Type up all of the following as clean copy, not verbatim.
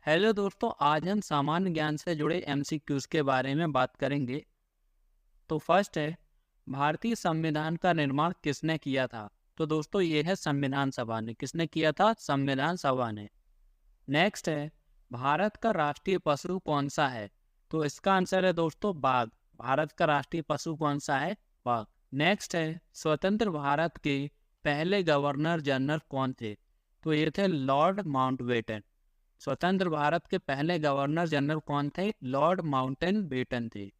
Hello दोस्तों, आज हम सामान्य ज्ञान से जुड़े एमसीक्यूज के बारे में बात करेंगे। तो फर्स्ट है, भारतीय संविधान का निर्माण किसने किया था? तो दोस्तों ये है संविधान सभा ने। किसने किया था? संविधान सभा ने। नेक्स्ट है, भारत का राष्ट्रीय पशु कौन सा है? तो इसका आंसर है दोस्तों बाघ। भारत का राष्ट्रीय पशु कौन सा है? बाघ। नेक्स्ट है, स्वतंत्र भारत के पहले गवर्नर जनरल कौन थे? तो ये थे लॉर्ड माउंटबेटन। स्वतंत्र भारत के पहले गवर्नर जनरल कौन थे? लॉर्ड माउंटबेटन थे।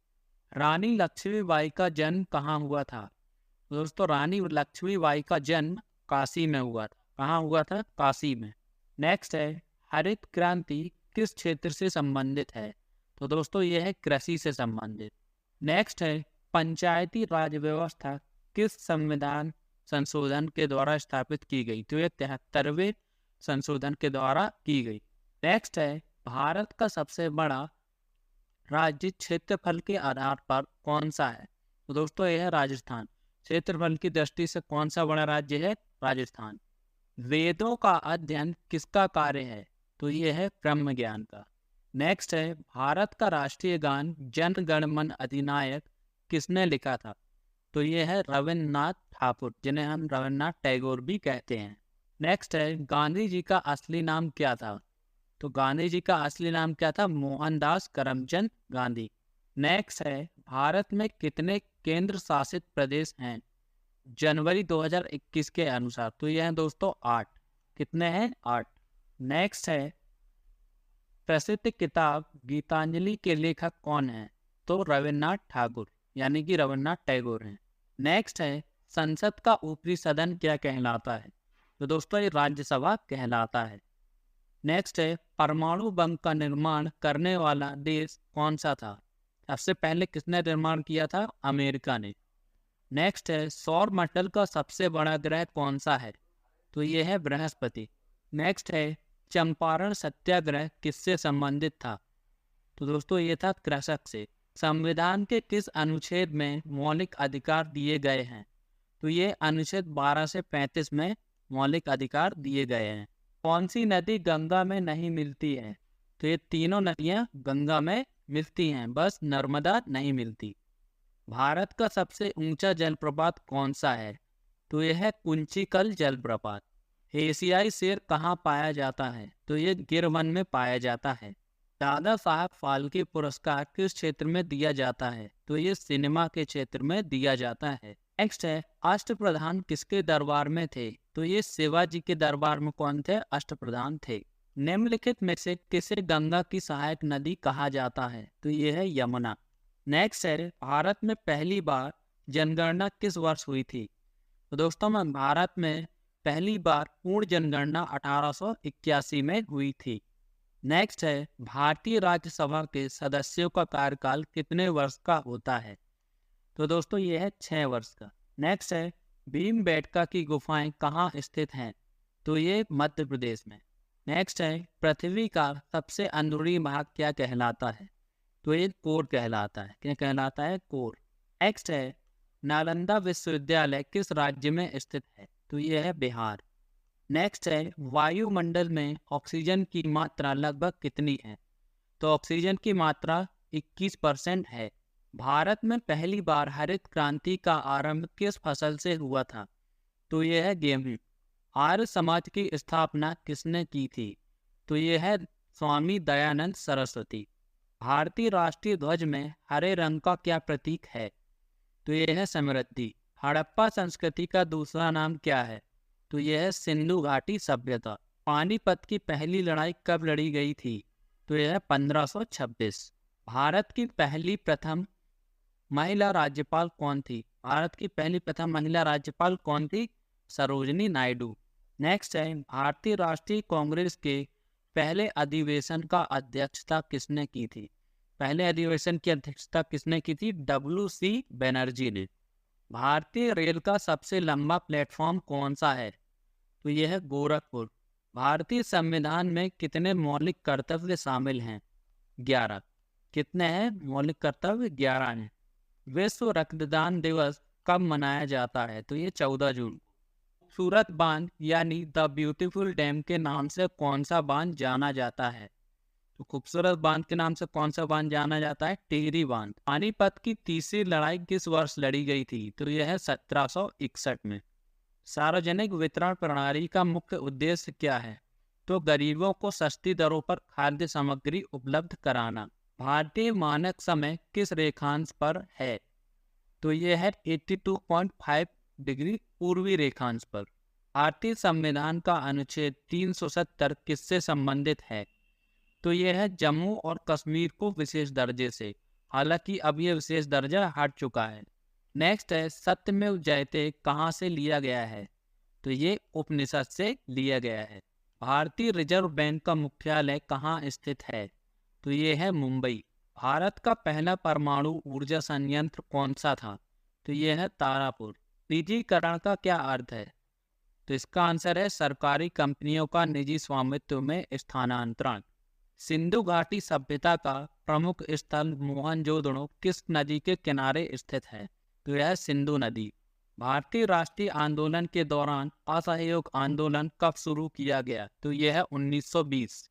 रानी लक्ष्मीबाई का जन्म कहाँ हुआ था? दोस्तों रानी लक्ष्मीबाई का जन्म काशी में हुआ था। कहाँ हुआ था? काशी में। नेक्स्ट है, हरित क्रांति किस क्षेत्र से संबंधित है? तो दोस्तों यह है कृषि से संबंधित। नेक्स्ट है, पंचायती राज व्यवस्था किस संविधान संशोधन के द्वारा स्थापित की गई? तो यह 73वें संशोधन के द्वारा की गई। नेक्स्ट है, भारत का सबसे बड़ा राज्य क्षेत्रफल के आधार पर कौन सा है? तो दोस्तों यह है राजस्थान। क्षेत्रफल की दृष्टि से कौन सा बड़ा राज्य है? राजस्थान। वेदों का अध्ययन किसका कार्य है? तो यह है ब्रह्म ज्ञान का। नेक्स्ट है, भारत का राष्ट्रीय गान जन गण मन अधिनायक किसने लिखा था? तो यह है रविन्द्रनाथ ठाकुर, जिन्हें हम रविन्द्रनाथ टैगोर भी कहते हैं। नेक्स्ट है, गांधी जी का असली नाम क्या था? तो गांधी जी का असली नाम क्या था? मोहनदास करमचंद गांधी। नेक्स्ट है, भारत में कितने केंद्र शासित प्रदेश हैं जनवरी 2021 के अनुसार? तो यह है दोस्तों 8। कितने हैं? 8। नेक्स्ट है, प्रसिद्ध किताब गीतांजलि के लेखक कौन है? तो रविन्द्रनाथ ठाकुर, यानी कि रविन्द्रनाथ टैगोर हैं। नेक्स्ट है, संसद का ऊपरी सदन क्या कहलाता है? तो दोस्तों ये राज्यसभा कहलाता है। नेक्स्ट है, परमाणु बम का निर्माण करने वाला देश कौन सा था? सबसे पहले किसने निर्माण किया था? अमेरिका ने। नेक्स्ट है, सौर मंडल का सबसे बड़ा ग्रह कौन सा है? तो ये है बृहस्पति। नेक्स्ट है, चंपारण सत्याग्रह किससे संबंधित था? तो दोस्तों ये था कृषक से। संविधान के किस अनुच्छेद में मौलिक अधिकार दिए गए हैं? तो ये अनुच्छेद 12 से 35 में मौलिक अधिकार दिए गए हैं। कौन सी नदी गंगा में नहीं मिलती है? तो ये तीनों नदियां गंगा में मिलती हैं, बस नर्मदा नहीं मिलती। भारत का सबसे ऊंचा जलप्रपात कौन सा है? तो यह है कुंचिकल जलप्रपात। एशियाई शेर कहाँ पाया जाता है? तो ये गिर वन में पाया जाता है। दादा साहब फाल्के पुरस्कार किस क्षेत्र में दिया जाता है? तो ये सिनेमा के क्षेत्र में दिया जाता है। नेक्स्ट है, अष्टप्रधान किसके दरबार में थे? तो ये शिवाजी के दरबार में कौन थे? अष्टप्रधान थे। निम्नलिखित में से किसे गंगा की सहायक नदी कहा जाता है? तो ये है यमुना। नेक्स्ट है, भारत में पहली बार जनगणना किस वर्ष हुई थी? तो दोस्तों में भारत में पहली बार पूर्ण जनगणना 1881 में हुई थी। नेक्स्ट है, भारतीय राज्यसभा के सदस्यों का कार्यकाल कितने वर्ष का होता है? तो दोस्तों ये है 6 वर्ष का। नेक्स्ट है, भीमबेटका की गुफाएं कहाँ स्थित हैं? तो ये मध्य प्रदेश में। नेक्स्ट है, पृथ्वी का सबसे अंदरूनी भाग क्या कहलाता है? तो ये कोर कहलाता है। क्या कहलाता है? कोर। नेक्स्ट है, नालंदा विश्वविद्यालय किस राज्य में स्थित है? तो ये है बिहार। नेक्स्ट है, वायुमंडल में ऑक्सीजन की मात्रा लगभग कितनी है? तो ऑक्सीजन की मात्रा 21% है। भारत में पहली बार हरित क्रांति का आरंभ किस फसल से हुआ था? तो यह है गेहूं। आर्य समाज की स्थापना किसने की थी? तो यह है स्वामी दयानंद सरस्वती। भारतीय राष्ट्रीय ध्वज में हरे रंग का क्या प्रतीक है? तो यह है समृद्धि। हड़प्पा संस्कृति का दूसरा नाम क्या है? तो यह है सिंधु घाटी सभ्यता। पानीपत की पहली लड़ाई कब लड़ी गई थी? तो यह है 1526। भारत की पहली प्रथम महिला राज्यपाल कौन थी? भारत की पहली प्रथम महिला राज्यपाल कौन थी? सरोजिनी नायडू। नेक्स्ट है, भारतीय राष्ट्रीय कांग्रेस के पहले अधिवेशन का अध्यक्षता किसने की थी? पहले अधिवेशन की अध्यक्षता किसने की थी? WC बनर्जी ने। भारतीय रेल का सबसे लंबा प्लेटफॉर्म कौन सा है? तो यह है गोरखपुर। भारतीय संविधान में कितने मौलिक कर्तव्य शामिल हैं? 11। कितने हैं मौलिक कर्तव्य? 11 हैं। विश्व रक्तदान दिवस कब मनाया जाता है? तो ये 14 जून। सूरत बांध यानी द ब्यूटीफुल डैम के नाम से कौन सा बांध जाना जाता है? तो खूबसूरत बांध के नाम से कौन सा बांध जाना जाता है? टिहरी बांध। पानीपत की तीसरी लड़ाई किस वर्ष लड़ी गई थी? तो यह है 1761 में। सार्वजनिक वितरण प्रणाली का मुख्य उद्देश्य क्या है? तो गरीबों को सस्ती दरों पर खाद्य सामग्री उपलब्ध कराना। भारतीय मानक समय किस रेखांश पर है? तो यह है 82.5 डिग्री पूर्वी रेखांश पर। भारतीय संविधान का अनुच्छेद 370 किससे संबंधित है? तो यह है जम्मू और कश्मीर को विशेष दर्जे से। हालांकि अब यह विशेष दर्जा हट चुका है। नेक्स्ट है सत्यमेव जयते कहाँ से लिया गया है? तो ये उपनिषद से लिया गया है। भारतीय रिजर्व बैंक का मुख्यालय कहाँ स्थित है? तो ये है मुंबई। भारत का पहला परमाणु ऊर्जा संयंत्र कौन सा था? तो यह है तारापुर। निजीकरण का क्या अर्थ है? तो इसका आंसर है सरकारी कंपनियों का निजी स्वामित्व में स्थानांतरण। सिंधु घाटी सभ्यता का प्रमुख स्थल मोहनजोदड़ो किस नदी के किनारे स्थित है? तो यह सिंधु नदी। भारतीय राष्ट्रीय आंदोलन के दौरान असहयोग आंदोलन कब शुरू किया गया? तो यह है 1920।